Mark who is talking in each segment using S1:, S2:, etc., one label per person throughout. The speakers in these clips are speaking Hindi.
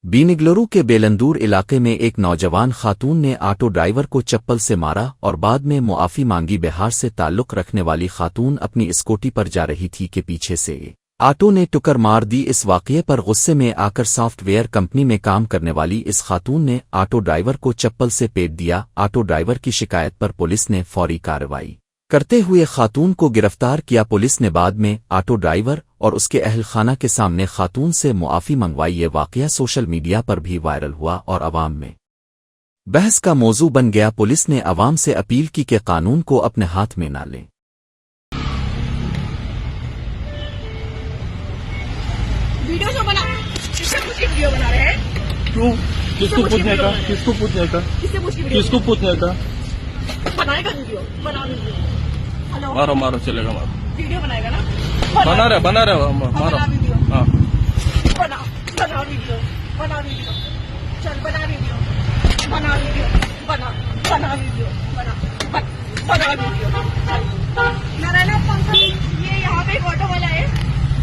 S1: बीनिगलुरु के बेलंदूर इलाके में एक नौजवान खातून ने ऑटो ड्राइवर को चप्पल से मारा और बाद में मुआफ़ी मांगी। बिहार से ताल्लुक़ रखने वाली खातून अपनी स्कूटी पर जा रही थी कि पीछे से ऑटो ने टक्कर मार दी। इस वाक़ये पर गुस्से में आकर सॉफ्टवेयर कंपनी में काम करने वाली इस खातून ने ऑटो ड्राइवर को चप्पल से पेट दिया। ऑटो ड्राइवर की शिकायत पर पुलिस ने फौरी कार्रवाई करते हुए खातून को गिरफ्तार किया। पुलिस ने बाद में ऑटो ड्राइवर और उसके अहल खाना के सामने खातून से मुआफ़ी मंगवाई। ये वाक़या सोशल मीडिया पर भी वायरल हुआ और अवाम में बहस का मौजू बन गया। पुलिस ने अवाम से अपील की कि कानून को अपने हाथ में ना लें।
S2: वीडियो जो बना वीडियो बना रहे हैं
S3: क्यों? किसको पूछने का? किसको पूछने का? किसको पूछने का?
S2: बनाएगा वीडियो, बना वीडियो। हेलो,
S3: मारो मारो, चलेगा मारो।
S2: वीडियो बनाएगा ना?
S3: बना रहे मारो।
S2: वीडियो,
S3: हाँ
S2: बना वीडियो, बना वीडियो, चल बना वीडियो, बना वीडियो, बना वीडियो, बना वीडियो। नारायण पंकज, ये यहाँ पे एक ऑटो वाला है,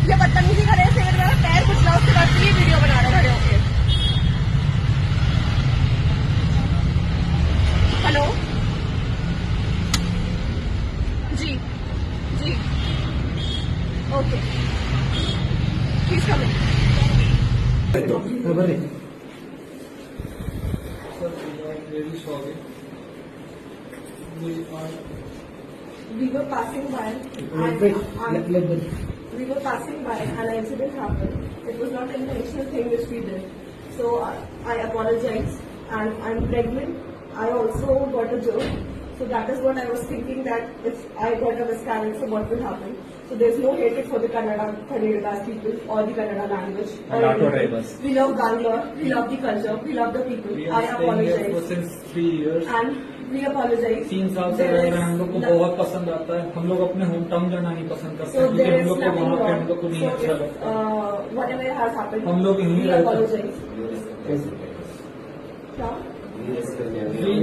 S2: ये बदतमीजी करे से मेरा पैर कुछ ना, उसके बाद ये वीडियो बना रहे खड़े होके। हेलो जी जी, okay, please come in. We were passing by and an incident happened. It was not an intentional thing which we did. So I apologize, and I'm pregnant. I also got a joke. So that is what I was thinking, that if I got a miscarriage, so what will happen? So there's no hatred for the Kannada people or the Kannada language. We love Bangalore, we love the culture, we love the people. I apologize.
S4: Since 3 years.
S2: And we apologize.
S4: 3 साल से रह रहे हैं, हम लोग को बहुत पसंद आता है। हम लोग अपने होम टाउन जाना नहीं पसंद करते,
S2: So
S4: क्योंकि
S2: there
S4: हम
S2: is
S4: लोग को
S2: nothing
S4: वहाँ पे हम
S2: wrong.
S4: लोग को नहीं
S2: So
S4: अच्छा
S2: if
S4: लगता।
S2: whatever has happened,
S4: हम लोग यहीं
S2: we
S4: रहते हैं।
S2: apologize. क्या?